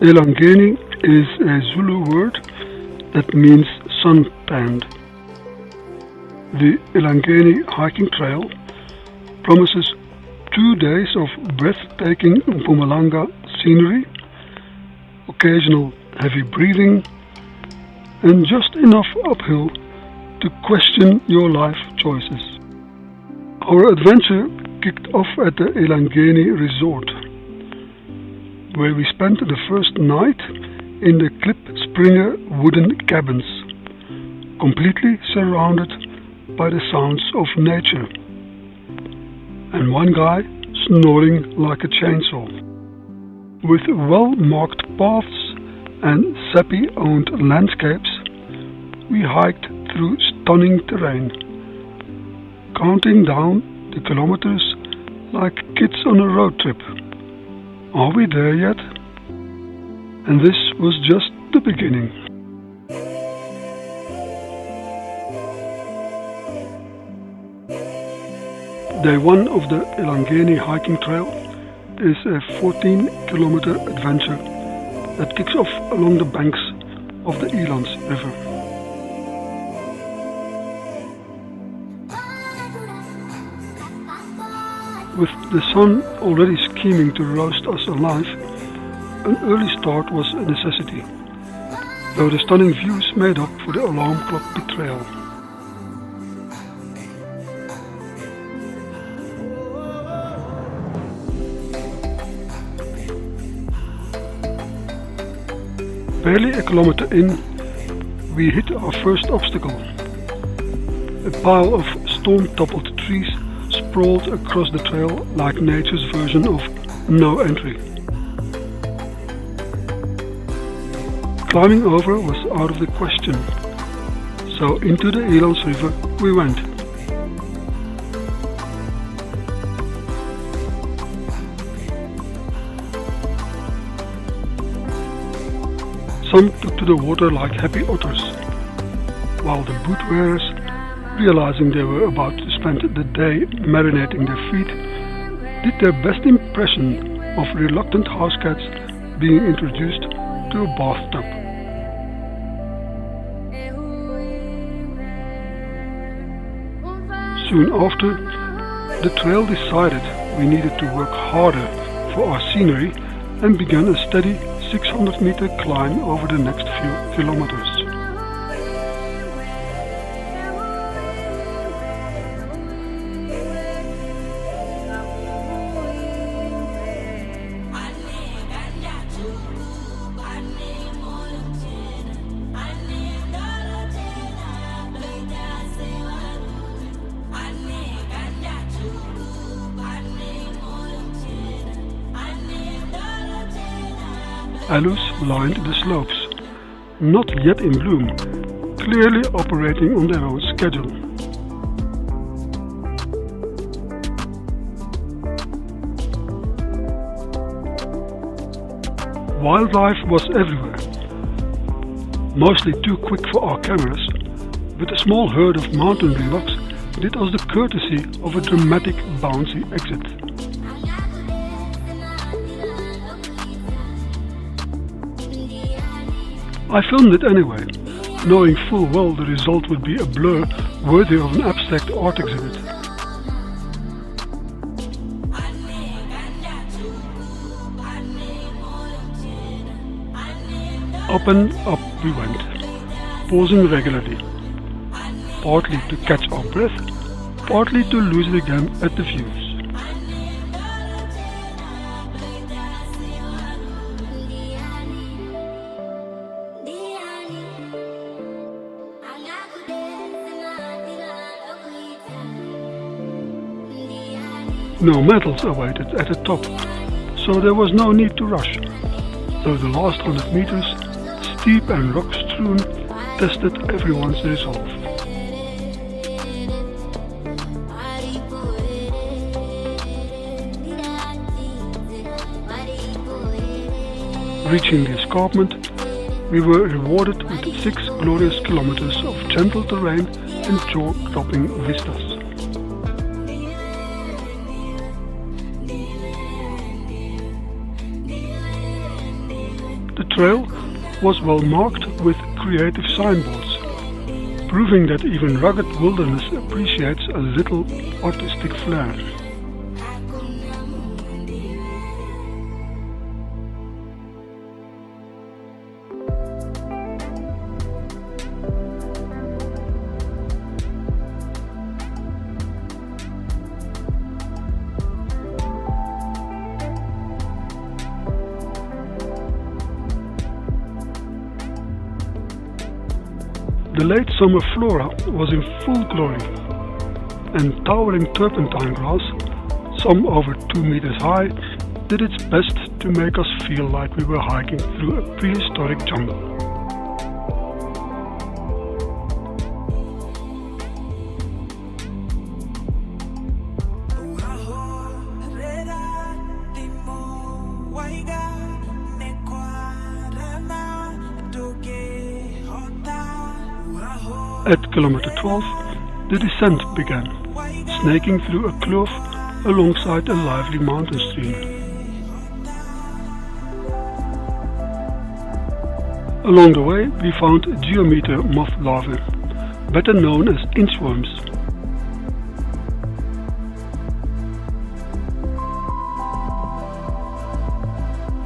Elangeni is a Zulu word that means sun-tanned. The Elangeni Hiking Trail promises 2 days of breathtaking Mpumalanga scenery, occasional heavy breathing, and just enough uphill to question your life choices. Our adventure kicked off at the Elangeni Resort, where we spent the first night in the Klip Springer wooden cabins, completely surrounded by the sounds of nature, and one guy snoring like a chainsaw. With well-marked paths and Sappi-owned landscapes, we hiked through stunning terrain, counting down the kilometers like kids on a road trip. Are we there yet? And this was just the beginning. Day 1 of the Elangeni Hiking Trail is a 14-kilometer adventure that kicks off along the banks of the Elands River. With the sun already scheming to roast us alive, an early start was a necessity, though the stunning views made up for the alarm clock betrayal. Barely a kilometer in, we hit our first obstacle. A pile of storm-toppled trees sprawled across the trail like nature's version of no entry. Climbing over was out of the question, so into the Elands River we went. Some took to the water like happy otters, while the boot wearers, realizing they were about to spend the day marinating their feet, did their best impression of reluctant house cats being introduced to a bathtub. Soon after, the trail decided we needed to work harder for our scenery and began a steady 600-meter climb over the next few kilometers. Aloes lined the slopes, not yet in bloom, clearly operating on their own schedule. Wildlife was everywhere, mostly too quick for our cameras, but a small herd of mountain reeboks did us the courtesy of a dramatic bouncy exit. I filmed it anyway, knowing full well the result would be a blur worthy of an abstract art exhibit. Up and up we went, pausing regularly, partly to catch our breath, partly to lose it again at the views. No medals awaited at the top, so there was no need to rush, though the last 100 meters, steep and rock-strewn, tested everyone's resolve. Reaching the escarpment, we were rewarded with 6 glorious kilometers of gentle terrain and jaw-dropping vistas. The trail was well marked with creative signboards, proving that even rugged wilderness appreciates a little artistic flair. The late summer flora was in full glory, and towering turpentine grass, some over 2 meters high, did its best to make us feel like we were hiking through a prehistoric jungle. At kilometer 12, the descent began, snaking through a kloof alongside a lively mountain stream. Along the way, we found geometer moth larvae, better known as inchworms.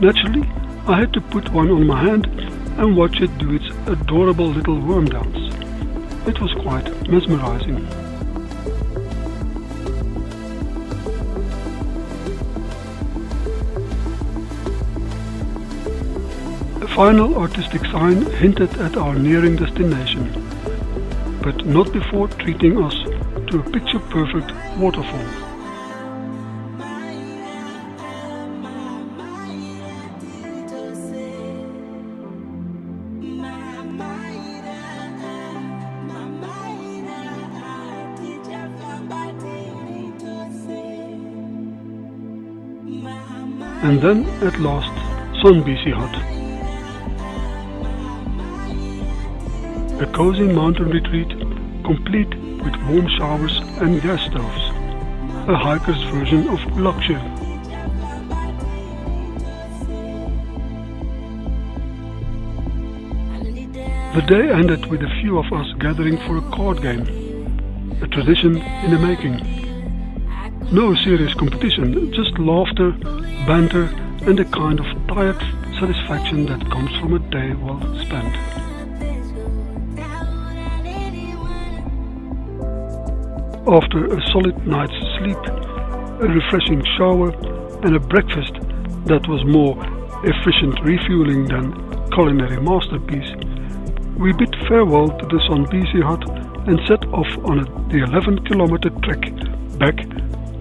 Naturally, I had to put one on my hand and watch it do its adorable little worm dance. It was quite mesmerizing. A final artistic sign hinted at our nearing destination, but not before treating us to a picture-perfect waterfall. And then, at last, Sun BC Hut. A cozy mountain retreat, complete with warm showers and gas stoves. A hiker's version of luxury. The day ended with a few of us gathering for a card game. A tradition in the making. No serious competition, just laughter, banter, and a kind of tired satisfaction that comes from a day well spent. After a solid night's sleep, a refreshing shower, and a breakfast that was more efficient refueling than culinary masterpiece, we bid farewell to the Sun BC Hut and set off on the 11-kilometer trek back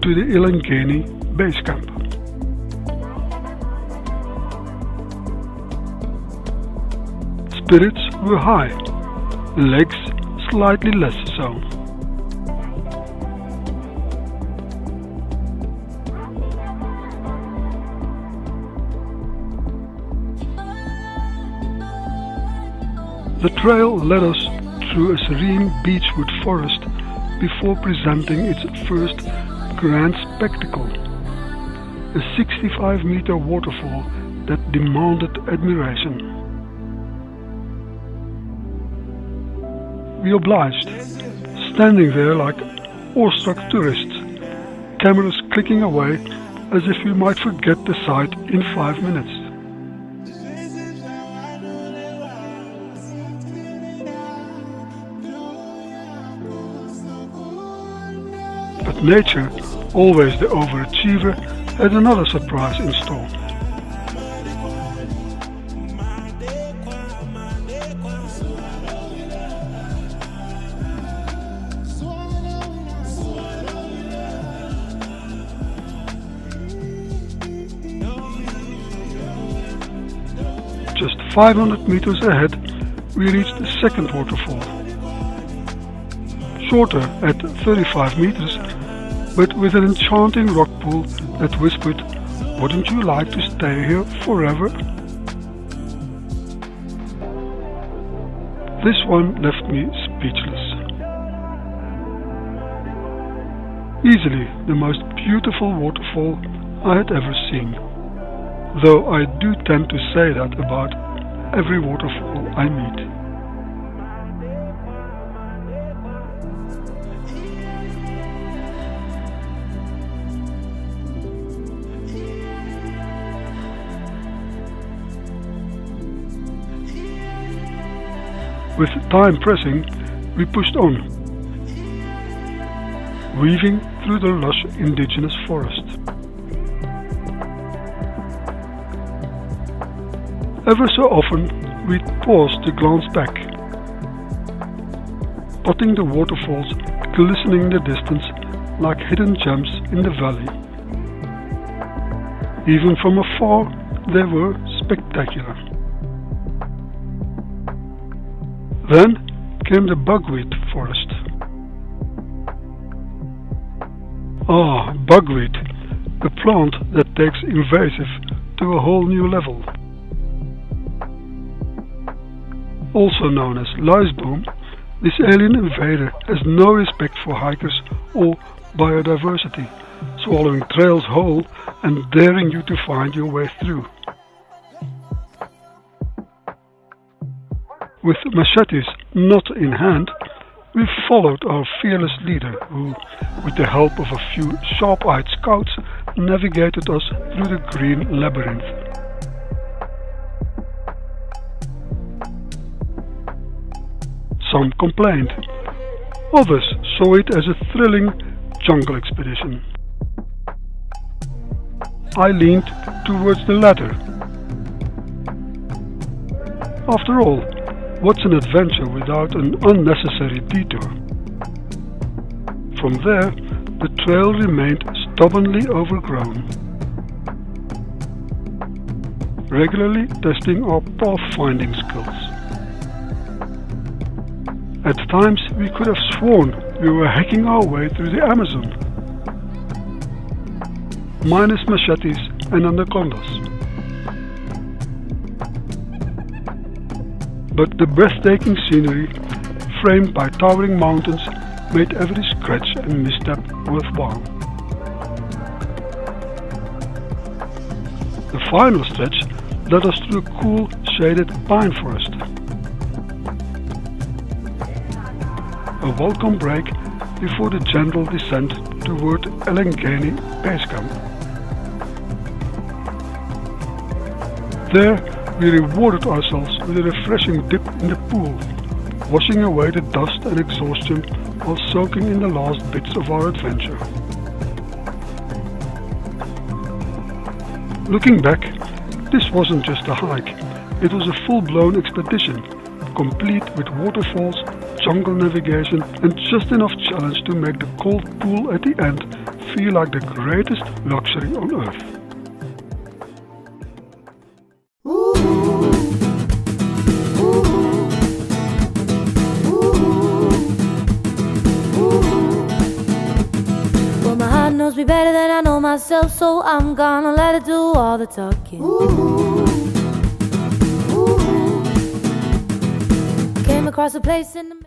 to the Elangeni base camp. Spirits were high, legs slightly less so. The trail led us through a serene beechwood forest before presenting its first grand spectacle, a 65-meter waterfall that demanded admiration. We obliged, standing there like awestruck tourists, cameras clicking away as if we might forget the sight in 5 minutes. But nature, always the overachiever, had another surprise in store. Just 500 meters ahead, we reached the second waterfall. Shorter at 35 meters, but with an enchanting rock pool that whispered, "Wouldn't you like to stay here forever?" This one left me speechless. Easily the most beautiful waterfall I had ever seen. though I do tend to say that about every waterfall I meet. With time pressing, we pushed on, weaving through the lush indigenous forest. Ever so often, we paused to glance back, spotting the waterfalls glistening in the distance like hidden gems in the valley. Even from afar, they were spectacular. Then came the bugweed forest. Bugweed, a plant that takes invasive to a whole new level. Also known as lijsboom, this alien invader has no respect for hikers or biodiversity, swallowing trails whole and daring you to find your way through. With machetes not in hand, we followed our fearless leader who, with the help of a few sharp-eyed scouts, navigated us through the green labyrinth. Some complained, others saw it as a thrilling jungle expedition. I leaned towards the latter. After all, what's an adventure without an unnecessary detour? From there, the trail remained stubbornly overgrown, regularly testing our pathfinding skills. At times, we could have sworn we were hacking our way through the Amazon, minus machetes and anacondas. But the breathtaking scenery, framed by towering mountains, made every scratch and misstep worthwhile. The final stretch led us through a cool, shaded pine forest. A welcome break before the gentle descent toward Elangeni base camp. There, we rewarded ourselves with a refreshing dip in the pool, washing away the dust and exhaustion while soaking in the last bits of our adventure. Looking back, this wasn't just a hike, it was a full-blown expedition, complete with waterfalls, jungle navigation and just enough challenge to make the cold pool at the end feel like the greatest luxury on earth. Well, my heart knows me better than I know myself, so I'm gonna let it do all the talking. Came across a place in the